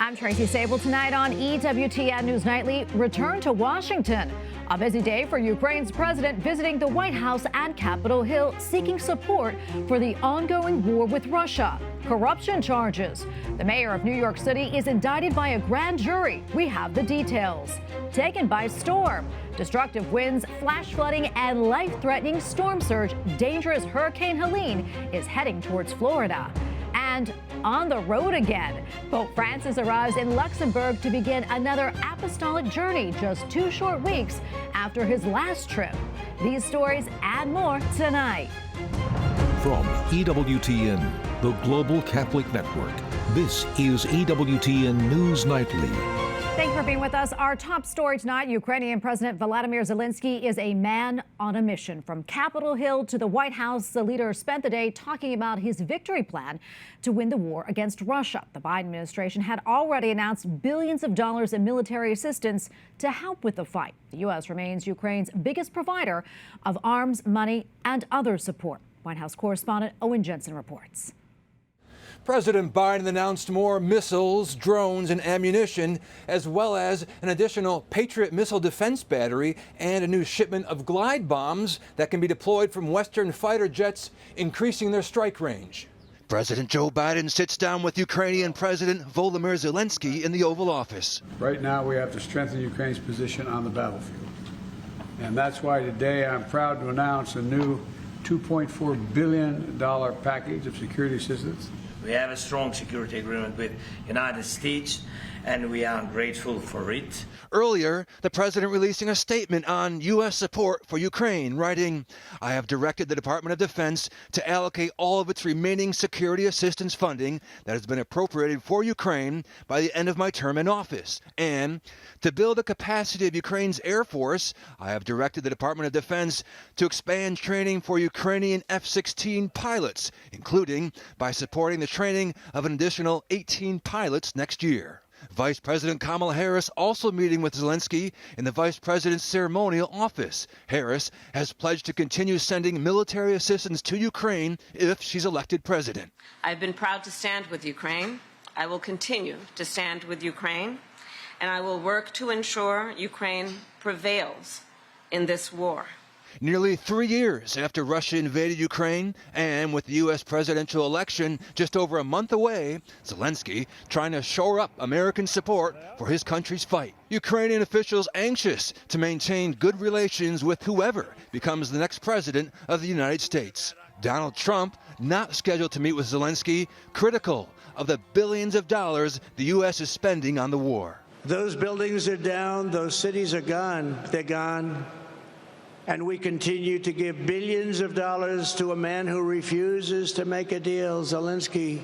I'm Tracy Sabol. Tonight on EWTN News Nightly, return to Washington. A busy day for Ukraine's president visiting the White House and Capitol Hill, seeking support for the ongoing war with Russia. Corruption charges. The mayor of New York City is indicted by a grand jury. We have the details. Taken by storm. Destructive winds, flash flooding, and life-threatening storm surge. Dangerous Hurricane Helene is heading towards Florida. And on the road again, Pope Francis arrives in Luxembourg to begin another apostolic journey just 2 short weeks after his last trip. These stories and more tonight. From EWTN, the Global Catholic Network, this is EWTN News Nightly. Thank you for being with us. Our top story tonight, Ukrainian President Volodymyr Zelenskyy is a man on a mission. From Capitol Hill to the White House, the leader spent the day talking about his victory plan to win the war against Russia. The Biden administration had already announced billions of dollars in military assistance to help with the fight. The U.S. remains Ukraine's biggest provider of arms, money, and other support. White House correspondent Owen Jensen reports. President Biden announced more missiles, drones, and ammunition, as well as an additional Patriot missile defense battery and a new shipment of glide bombs that can be deployed from Western fighter jets, increasing their strike range. President Joe Biden sits down with Ukrainian President Volodymyr Zelenskyy in the Oval Office. Right now, we have to strengthen Ukraine's position on the battlefield. And that's why today I'm proud to announce a new $2.4 billion package of security assistance. We have a strong security agreement with the United States, and we are grateful for it. Earlier, the president releasing a statement on U.S. support for Ukraine, writing, "I have directed the Department of Defense to allocate all of its remaining security assistance funding that has been appropriated for Ukraine by the end of my term in office. And to build the capacity of Ukraine's Air Force, I have directed the Department of Defense to expand training for Ukrainian F-16 pilots, including by supporting the training of an additional 18 pilots next year." Vice President Kamala Harris also meeting with Zelenskyy in the Vice President's ceremonial office. Harris has pledged to continue sending military assistance to Ukraine if she's elected president. I've been proud to stand with Ukraine. I will continue to stand with Ukraine, and I will work to ensure Ukraine prevails in this war. Nearly 3 years after Russia invaded Ukraine, and with the U.S. presidential election just over a month away, Zelenskyy trying to shore up American support for his country's fight. Ukrainian officials anxious to maintain good relations with whoever becomes the next president of the United States. Donald Trump not scheduled to meet with Zelenskyy, critical of the billions of dollars the U.S. is spending on the war. Those buildings are down, those cities are gone, they're gone. And we continue to give billions of dollars to a man who refuses to make a deal, Zelenskyy.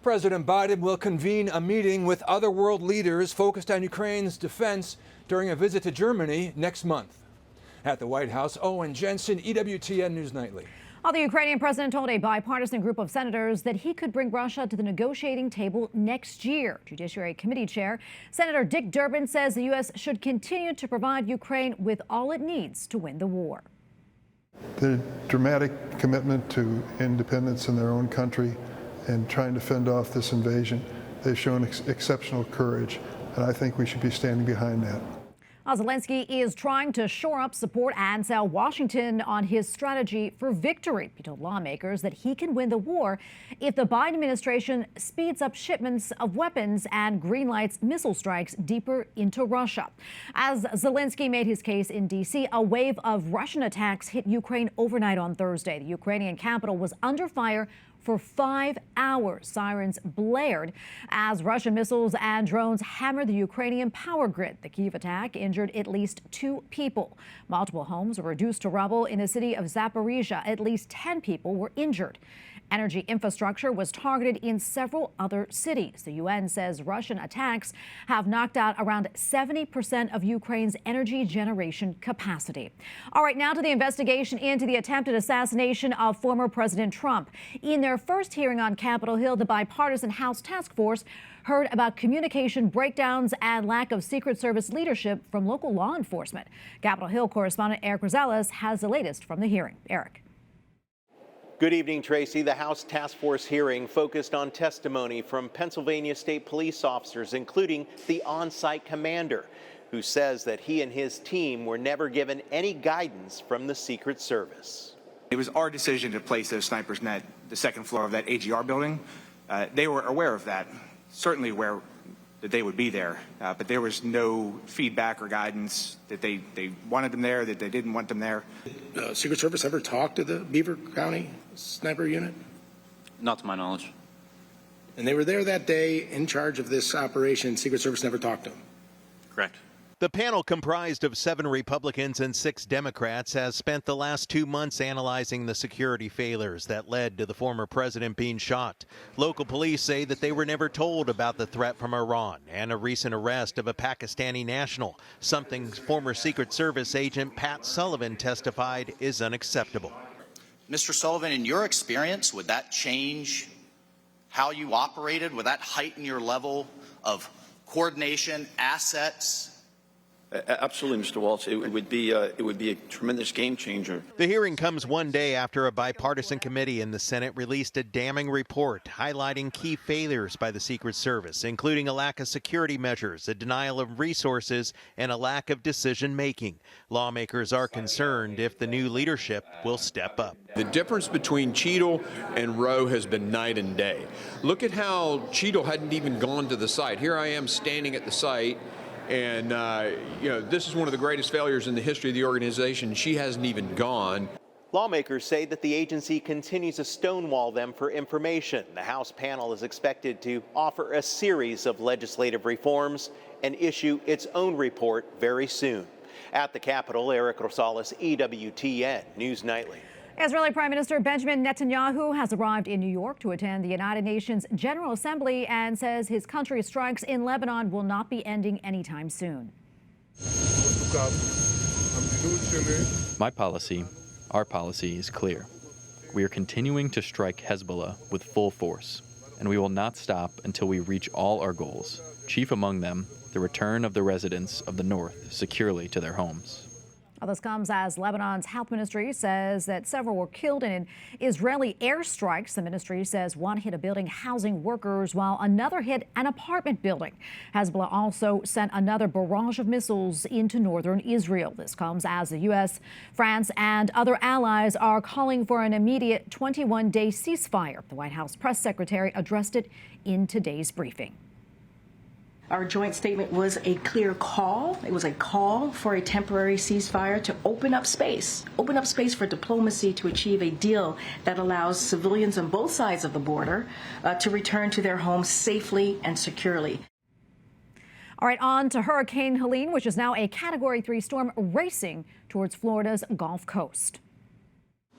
President Biden will convene a meeting with other world leaders focused on Ukraine's defense during a visit to Germany next month. At the White House, Owen Jensen, EWTN News Nightly. The Ukrainian president told a bipartisan group of senators that he could bring Russia to the negotiating table next year. Judiciary Committee Chair Senator Dick Durbin says the U.S. should continue to provide Ukraine with all it needs to win the war. The dramatic commitment to independence in their own country and trying to fend off this invasion, they've shown exceptional courage, and I think we should be standing behind that. Zelenskyy is trying to shore up support and sell Washington on his strategy for victory. He told lawmakers that he can win the war if the Biden administration speeds up shipments of weapons and greenlights missile strikes deeper into Russia. As Zelenskyy made his case in D.C., a wave of Russian attacks hit Ukraine overnight on Thursday. The Ukrainian capital was under fire for 5 hours. Sirens blared as Russian missiles and drones hammered the Ukrainian power grid. The Kyiv attack injured at least 2 people. Multiple homes were reduced to rubble in the city of Zaporizhia. At least 10 people were injured. Energy infrastructure was targeted in several other cities. The UN says Russian attacks have knocked out around 70% of Ukraine's energy generation capacity. All right, now to the investigation into the attempted assassination of former President Trump. In their first hearing on Capitol Hill, the bipartisan House task force heard about communication breakdowns and lack of Secret Service leadership from local law enforcement. Capitol Hill correspondent Eric Rosales has the latest from the hearing. Eric. Good evening, Tracy. The House Task Force hearing focused on testimony from Pennsylvania State police officers, including the on-site commander, who says that he and his team were never given any guidance from the Secret Service. It was our decision to place those snipers at the second floor of that AGR building. They were aware of that, certainly aware that they would be there, but there was no feedback or guidance that they wanted them there, that they didn't want them there. Secret Service ever talked to the Beaver County sniper unit? Not to my knowledge. And they were there that day in charge of this operation. Secret Service never talked to them? Correct. The panel, comprised of 7 Republicans and 6 Democrats, has spent the last 2 months analyzing the security failures that led to the former president being shot. Local police say that they were never told about the threat from Iran and a recent arrest of a Pakistani national, something former Secret Service agent Pat Sullivan testified is unacceptable. Mr. Sullivan, in your experience, would that change how you operated? Would that heighten your level of coordination, assets? Absolutely, Mr. Waltz. It would be a tremendous game changer. The hearing comes one day after a bipartisan committee in the Senate released a damning report highlighting key failures by the Secret Service, including a lack of security measures, a denial of resources, and a lack of decision-making. Lawmakers are concerned if the new leadership will step up. The difference between Cheadle and Rowe has been night and day. Look at how Cheadle hadn't even gone to the site. Here I am standing at the site. And, this is one of the greatest failures in the history of the organization. She hasn't even gone. Lawmakers say that the agency continues to stonewall them for information. The House panel is expected to offer a series of legislative reforms and issue its own report very soon. At the Capitol, Eric Rosales, EWTN News Nightly. Israeli Prime Minister Benjamin Netanyahu has arrived in New York to attend the United Nations General Assembly and says his country's strikes in Lebanon will not be ending anytime soon. Our policy is clear. We are continuing to strike Hezbollah with full force, and we will not stop until we reach all our goals, chief among them the return of the residents of the north securely to their homes. Well, this comes as Lebanon's health ministry says that several were killed in Israeli airstrikes. The ministry says one hit a building housing workers while another hit an apartment building. Hezbollah also sent another barrage of missiles into northern Israel. This comes as the U.S., France, and other allies are calling for an immediate 21-day ceasefire. The White House press secretary addressed it in today's briefing. Our joint statement was a clear call. It was a call for a temporary ceasefire to open up space for diplomacy to achieve a deal that allows civilians on both sides of the border to return to their homes safely and securely. All right, on to Hurricane Helene, which is now a Category 3 storm racing towards Florida's Gulf Coast.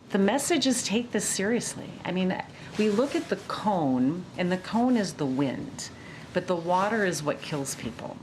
The message is take this seriously. I mean, we look at the cone, and the cone is the wind. But the water is what kills people.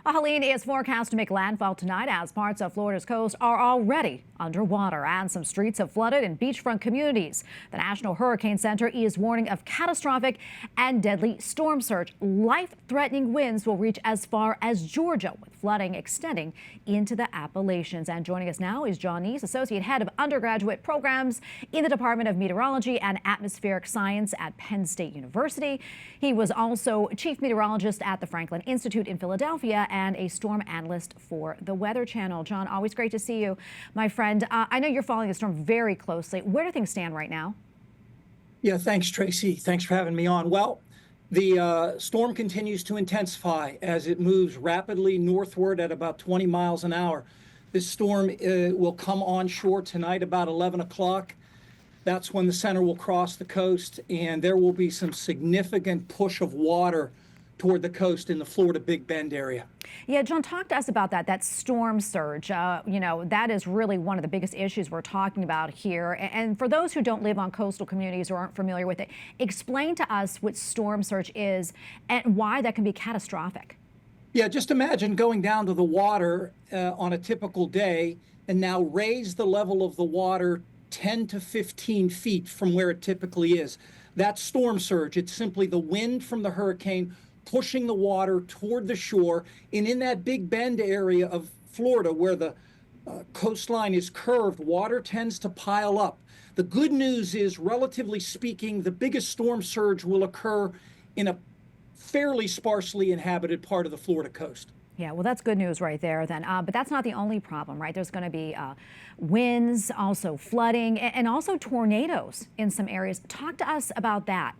Helene is forecast to make landfall tonight as parts of Florida's coast are already underwater and some streets have flooded in beachfront communities. The National Hurricane Center is warning of catastrophic and deadly storm surge. Life-threatening winds will reach as far as Georgia, with flooding extending into the Appalachians. And joining us now is John Neese, Associate Head of Undergraduate Programs in the Department of Meteorology and Atmospheric Science at Penn State University. He was also Chief Meteorologist at the Franklin Institute in Philadelphia and a storm analyst for the Weather Channel. John, always great to see you, my friend. I know you're following the storm very closely. Where do things stand right now? Yeah, thanks, Tracy. Thanks for having me on. Well, the storm continues to intensify as it moves rapidly northward at about 20 miles an hour. This storm will come onshore tonight about 11 o'clock. That's when the center will cross the coast, and there will be some significant push of water toward the coast in the Florida Big Bend area. Yeah, John, talk to us about that storm surge. That is really one of the biggest issues we're talking about here. And for those who don't live on coastal communities or aren't familiar with it, explain to us what storm surge is and why that can be catastrophic. Yeah, just imagine going down to the water on a typical day and now raise the level of the water 10 to 15 feet from where it typically is. That's storm surge. It's simply the wind from the hurricane pushing the water toward the shore. And in that Big Bend area of Florida where the coastline is curved, water tends to pile up. The good news is, relatively speaking, the biggest storm surge will occur in a fairly sparsely inhabited part of the Florida coast. Yeah, well, that's good news right there then. But that's not the only problem, right? There's going to be winds, also flooding, and also tornadoes in some areas. Talk to us about that.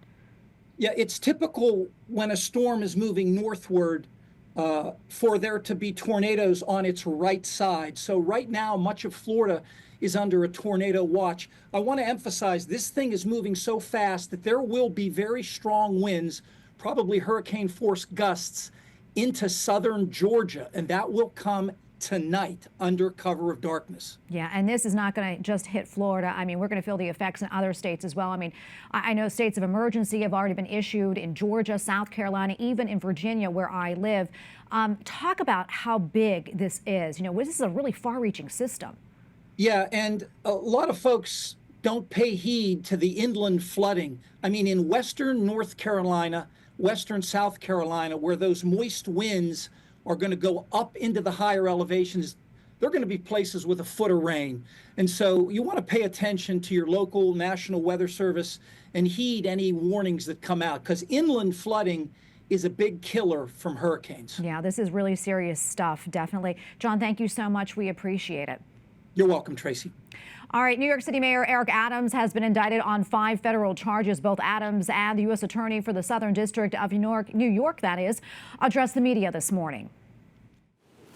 Yeah, it's typical when a storm is moving northward for there to be tornadoes on its right side. So right now, much of Florida is under a tornado watch. I want to emphasize this thing is moving so fast that there will be very strong winds, probably hurricane force gusts, into southern Georgia, and that will come tonight under cover of darkness. Yeah, and this is not going to just hit Florida. I mean, we're going to feel the effects in other states as well. I mean, I know states of emergency have already been issued in Georgia, South Carolina, even in Virginia, where I live. Talk about how big this is. You know, this is a really far-reaching system. Yeah, and a lot of folks don't pay heed to the inland flooding. I mean, in western North Carolina, western South Carolina, where those moist winds are going to go up into the higher elevations, they're going to be places with a foot of rain. And so you want to pay attention to your local National Weather Service and heed any warnings that come out, because inland flooding is a big killer from hurricanes. Yeah, this is really serious stuff, definitely. John, thank you so much. We appreciate it. You're welcome, Tracy. All right, New York City Mayor Eric Adams has been indicted on 5 federal charges. Both Adams and the U.S. Attorney for the Southern District of New York, that is, addressed the media this morning.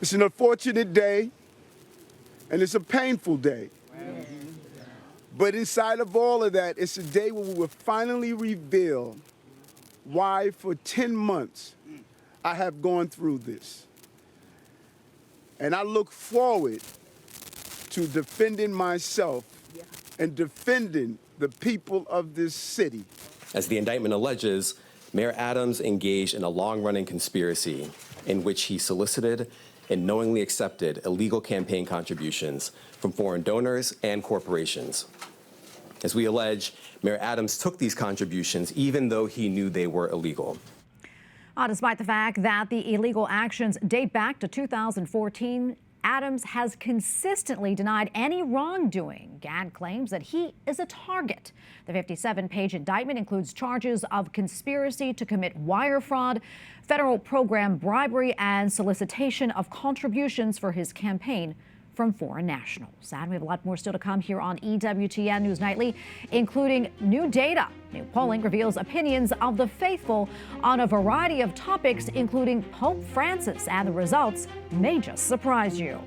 It's an unfortunate day, and it's a painful day. But inside of all of that, it's a day where we will finally reveal why for 10 months I have gone through this. And I look forward to defending myself and defending the people of this city. As the indictment alleges, Mayor Adams engaged in a long-running conspiracy in which he solicited and knowingly accepted illegal campaign contributions from foreign donors and corporations. As we allege, Mayor Adams took these contributions even though he knew they were illegal. Despite the fact that the illegal actions date back to 2014, Adams has consistently denied any wrongdoing and claims that he is a target. The 57-page indictment includes charges of conspiracy to commit wire fraud, federal program bribery, and solicitation of contributions for his campaign from foreign nationals. And we have a lot more still to come here on EWTN News Nightly, including new data. New polling reveals opinions of the faithful on a variety of topics, including Pope Francis, and the results may just surprise you.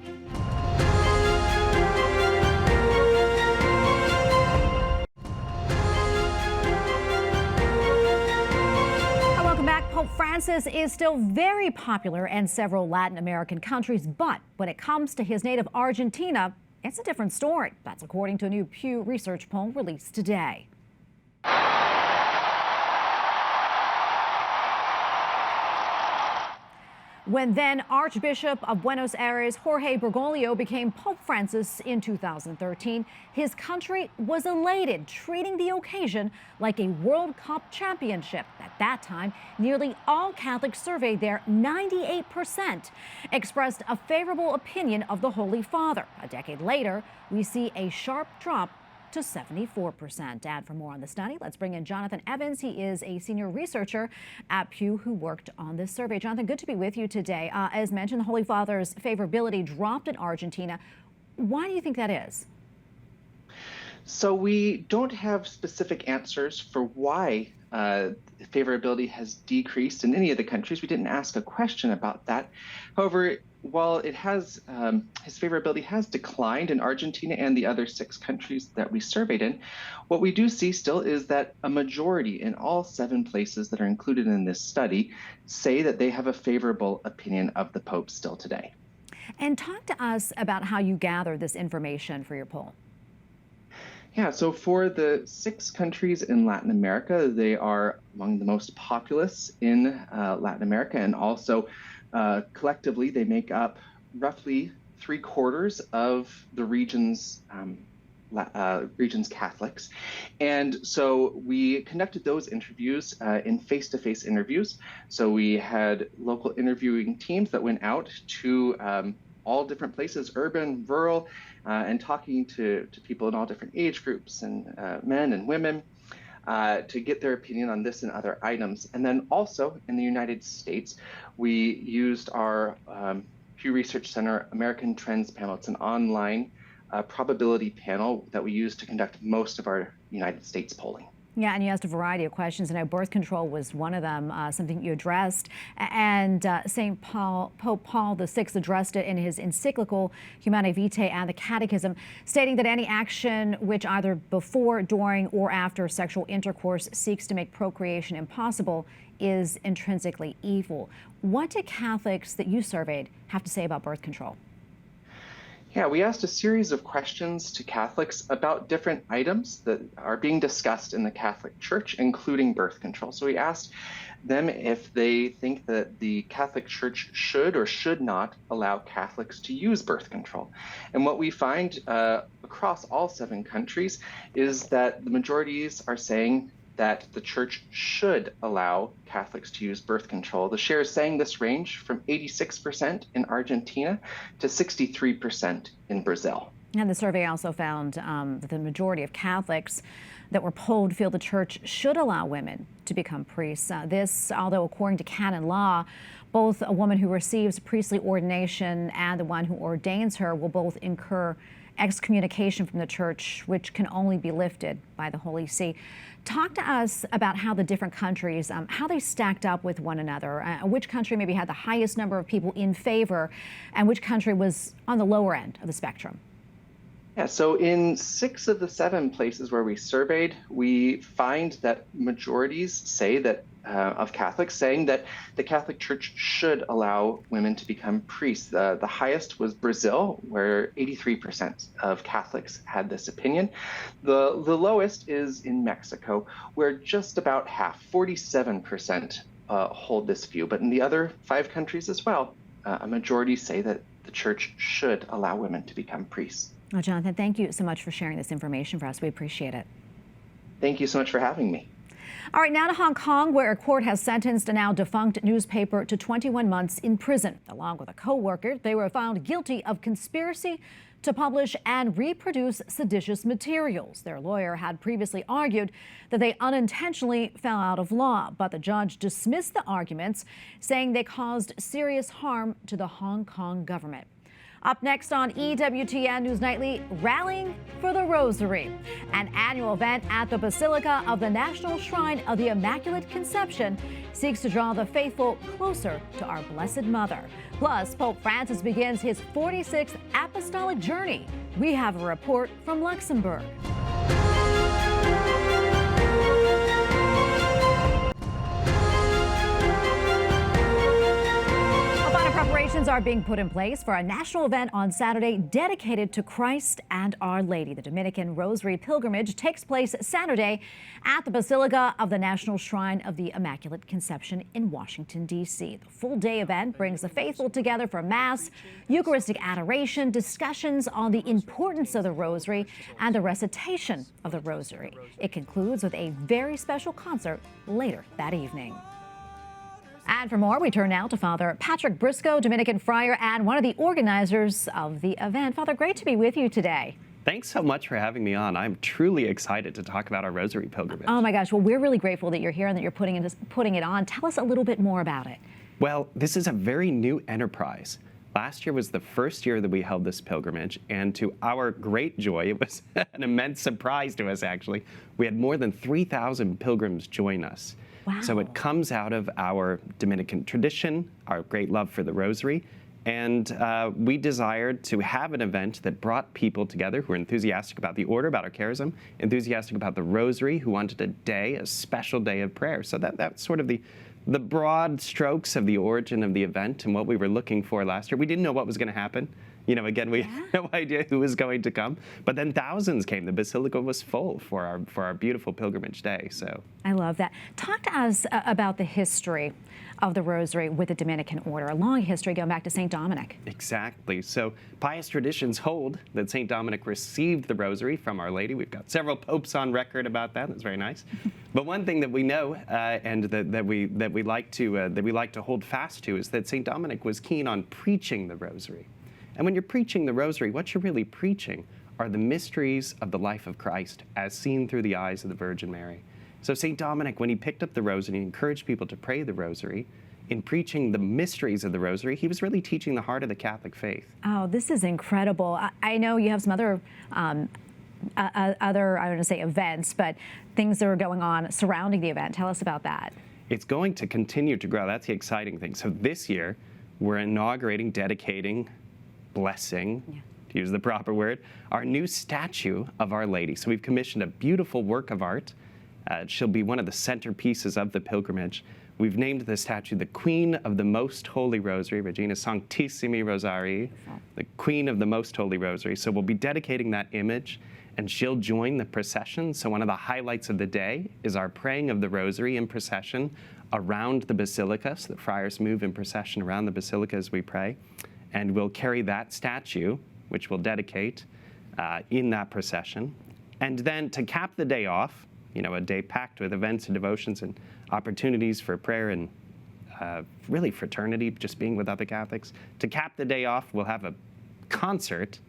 Pope Francis is still very popular in several Latin American countries, but when it comes to his native Argentina, it's a different story. That's according to a new Pew Research poll released today. When then Archbishop of Buenos Aires, Jorge Bergoglio, became Pope Francis in 2013, his country was elated, treating the occasion like a World Cup championship. At that time, nearly all Catholics surveyed there, 98%, expressed a favorable opinion of the Holy Father. A decade later, we see a sharp drop to 74%. And for more on the study, let's bring in Jonathan Evans. He is a senior researcher at Pew who worked on this survey. Jonathan, good to be with you today. As mentioned, the Holy Father's favorability dropped in Argentina. Why do you think that is? So we don't have specific answers for why favorability has decreased in any of the countries. We didn't ask a question about that. However, while it has, his favorability has declined in Argentina and the other 6 countries that we surveyed in, what we do see still is that a majority in all 7 places that are included in this study say that they have a favorable opinion of the Pope still today. And talk to us about how you gather this information for your poll. Yeah, so for the 6 countries in Latin America, they are among the most populous in Latin America, and also collectively they make up roughly 3/4 of the region's Catholics. And so we conducted those interviews in face-to-face interviews. So we had local interviewing teams that went out to all different places, urban, rural, and talking to people in all different age groups and men and women to get their opinion on this and other items. And then also in the United States, we used our Pew Research Center American Trends panel. It's an online probability panel that we use to conduct most of our United States polling. Yeah, and you asked a variety of questions. I know birth control was one of them, something you addressed. And Pope Paul VI addressed it in his encyclical Humanae Vitae and the Catechism, stating that any action which either before, during, or after sexual intercourse seeks to make procreation impossible is intrinsically evil. What did Catholics that you surveyed have to say about birth control? Yeah, we asked a series of questions to Catholics about different items that are being discussed in the Catholic Church, including birth control. So we asked them if they think that the Catholic Church should or should not allow Catholics to use birth control. And what we find across all 7 countries is that the majorities are saying that the Church should allow Catholics to use birth control. The shares saying this range from 86% in Argentina to 63% in Brazil. And the survey also found that the majority of Catholics that were polled feel the Church should allow women to become priests. This, although according to canon law, both a woman who receives priestly ordination and the one who ordains her will both incur excommunication from the Church, which can only be lifted by the Holy See. Talk to us about how the different countries, how they stacked up with one another, which country maybe had the highest number of people in favor, and which country was on the lower end of the spectrum. Yeah, so in 6 of the 7 places where we surveyed, we find that majorities say that of Catholics saying that the Catholic Church should allow women to become priests. The highest was Brazil, where 83% of Catholics had this opinion. The lowest is in Mexico, where just about half, 47%, hold this view. But in the other 5 countries as well, a majority say that the Church should allow women to become priests. Well, Jonathan, thank you so much for sharing this information for us. We appreciate it. Thank you so much for having me. All right, now to Hong Kong, where a court has sentenced a now defunct newspaper to 21 months in prison. Along with a co-worker, they were found guilty of conspiracy to publish and reproduce seditious materials. Their lawyer had previously argued that they unintentionally fell out of law, but the judge dismissed the arguments, saying they caused serious harm to the Hong Kong government. Up next on EWTN News Nightly, Rallying for the Rosary, an annual event at the Basilica of the National Shrine of the Immaculate Conception seeks to draw the faithful closer to our Blessed Mother. Plus, Pope Francis begins his 46th apostolic journey. We have a report from Luxembourg. Preparations are being put in place for a national event on Saturday dedicated to Christ and Our Lady. The Dominican Rosary Pilgrimage takes place Saturday at the Basilica of the National Shrine of the Immaculate Conception in Washington, D.C. The full-day event brings the faithful together for Mass, Eucharistic adoration, discussions on the importance of the Rosary, and the recitation of the Rosary. It concludes with a very special concert later that evening. And for more, we turn now to Father Patrick Briscoe, Dominican friar and one of the organizers of the event. Father, great to be with you today. Thanks so much for having me on. I'm truly excited to talk about our Rosary Pilgrimage. Oh my gosh, well, we're really grateful that you're here and that you're putting it on. Tell us a little bit more about it. Well, this is a very new enterprise. Last year was the first year that we held this pilgrimage, and to our great joy, it was an immense surprise to us, actually. We had more than 3,000 pilgrims join us. Wow. So it comes out of our Dominican tradition, our great love for the Rosary, and we desired to have an event that brought people together who are enthusiastic about the order, about our charism, enthusiastic about the Rosary, who wanted a special day of prayer. So that's sort of the broad strokes of the origin of the event and what we were looking for last year. We didn't know what was going to happen. You know, again, we had no idea who was going to come, but then thousands came. The Basilica was full for our beautiful pilgrimage day. So I love that. Talk to us about the history of the Rosary with the Dominican order, a long history going back to St. Dominic. Exactly. So pious traditions hold that St. Dominic received the Rosary from Our Lady. We've got several popes on record about that. That's very nice. But one thing that we know and that we like to hold fast to is that St. Dominic was keen on preaching the Rosary. And when you're preaching the rosary, what you're really preaching are the mysteries of the life of Christ as seen through the eyes of the Virgin Mary. So St. Dominic, when he picked up the rosary and encouraged people to pray the rosary, in preaching the mysteries of the rosary, he was really teaching the heart of the Catholic faith. Oh, this is incredible. I know you have some other, I want to say events, but things that are going on surrounding the event. Tell us about that. It's going to continue to grow. That's the exciting thing. So this year, we're inaugurating, dedicating, blessing, to use the proper word, our new statue of Our Lady. So we've commissioned a beautiful work of art. She'll be one of the centerpieces of the pilgrimage. We've named the statue the Queen of the Most Holy Rosary, Regina Sanctissimi Rosarii, the Queen of the Most Holy Rosary. So we'll be dedicating that image, and she'll join the procession. So one of the highlights of the day is our praying of the Rosary in procession around the basilica. So the friars move in procession around the basilica as we pray. And we'll carry that statue, which we'll dedicate in that procession. And then to cap the day off, a day packed with events and devotions and opportunities for prayer and really fraternity, just being with other Catholics. To cap the day off, we'll have a concert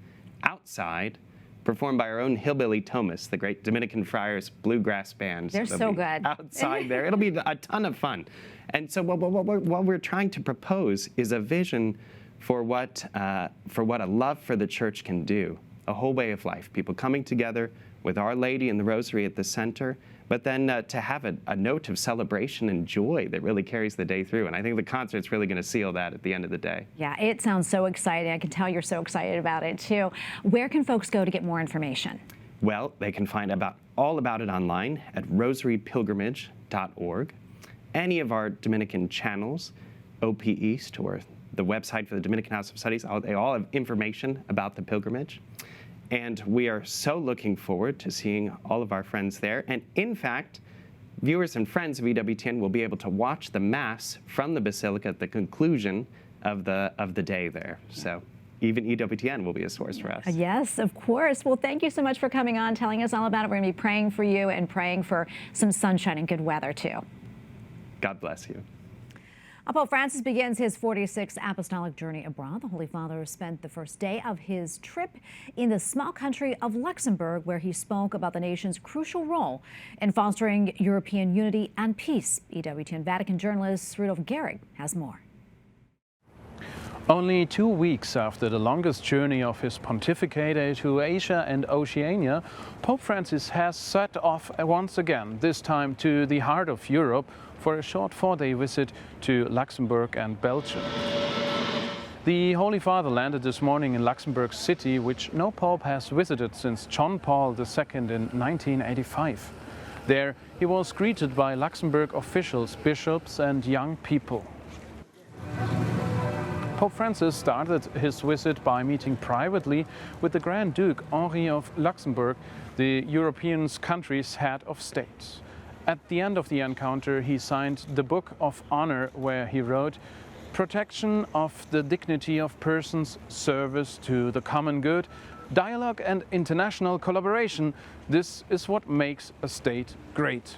outside performed by our own Hillbilly Thomas, the great Dominican Friars bluegrass band. They're so good. Outside there. It'll be a ton of fun. And so what we're trying to propose is a vision for what a love for the Church can do, a whole way of life. People coming together with Our Lady and the Rosary at the center, but then to have a note of celebration and joy that really carries the day through. And I think the concert's really going to seal that at the end of the day. Yeah, it sounds so exciting. I can tell you're so excited about it, too. Where can folks go to get more information? Well, they can find all about it online at rosarypilgrimage.org. Any of our Dominican channels, OP East, or the website for the Dominican House of Studies, they all have information about the pilgrimage. And we are so looking forward to seeing all of our friends there. And in fact, viewers and friends of EWTN will be able to watch the Mass from the Basilica at the conclusion of the day there. So even EWTN will be a source for us. Yes, of course. Well, thank you so much for coming on, telling us all about it. We're going to be praying for you and praying for some sunshine and good weather, too. God bless you. Pope Francis begins his 46th apostolic journey abroad. The Holy Father spent the first day of his trip in the small country of Luxembourg, where he spoke about the nation's crucial role in fostering European unity and peace. EWTN Vatican journalist Rudolf Gehrig has more. Only 2 weeks after the longest journey of his pontificate to Asia and Oceania, Pope Francis has set off once again, this time to the heart of Europe, for a short 4-day visit to Luxembourg and Belgium. The Holy Father landed this morning in Luxembourg City, which no pope has visited since John Paul II in 1985. There, he was greeted by Luxembourg officials, bishops and young people. Pope Francis started his visit by meeting privately with the Grand Duke Henri of Luxembourg, the European country's head of state. At the end of the encounter, he signed the Book of Honor, where he wrote, "Protection of the dignity of persons, service to the common good, dialogue and international collaboration. This is what makes a state great."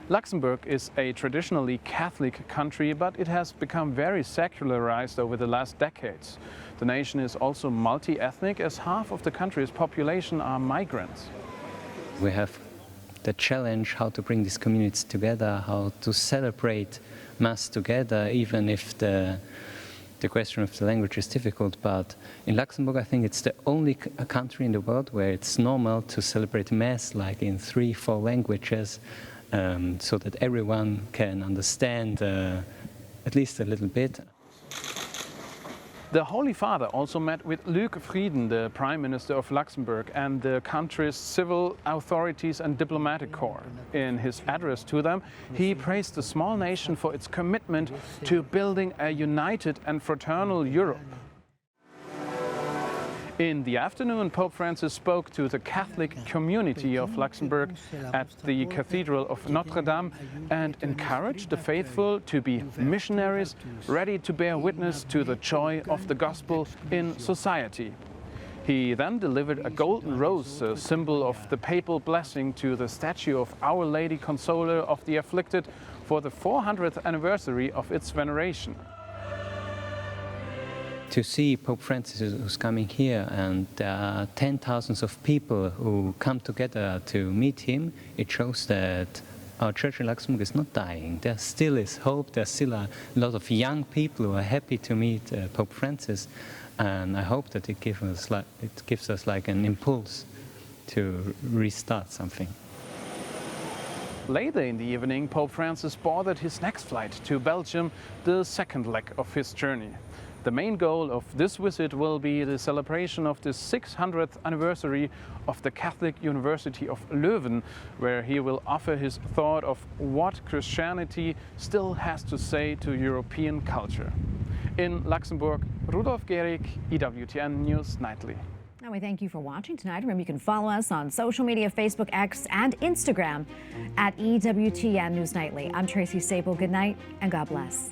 Luxembourg is a traditionally Catholic country, but it has become very secularized over the last decades. The nation is also multi-ethnic, as half of the country's population are migrants. We have the challenge how to bring these communities together, how to celebrate Mass together, even if the question of the language is difficult. But in Luxembourg, I think it's the only country in the world where it's normal to celebrate Mass like in 3-4 languages, so that everyone can understand at least a little bit. The Holy Father also met with Luc Frieden, the Prime Minister of Luxembourg, and the country's civil authorities and diplomatic corps. In his address to them, he praised the small nation for its commitment to building a united and fraternal Europe. In the afternoon, Pope Francis spoke to the Catholic community of Luxembourg at the Cathedral of Notre Dame and encouraged the faithful to be missionaries ready to bear witness to the joy of the gospel in society. He then delivered a golden rose, a symbol of the papal blessing, to the statue of Our Lady Consoler of the Afflicted for the 400th anniversary of its veneration. to see Pope Francis who's coming here, and there are 10,000s of people who come together to meet him, it shows that our church in Luxembourg is not dying. There still is hope. There's still a lot of young people who are happy to meet Pope Francis, and I hope that it gives us like an impulse to restart something. Later in the evening, Pope Francis boarded his next flight to Belgium, the second leg of his journey. The main goal of this visit will be the celebration of the 600th anniversary of the Catholic University of Leuven, where he will offer his thought of what Christianity still has to say to European culture. In Luxembourg, Rudolf Gehrig, EWTN News Nightly. And we thank you for watching tonight. Remember, you can follow us on social media, Facebook, X, and Instagram at EWTN News Nightly. I'm Tracy Sabol. Good night and God bless.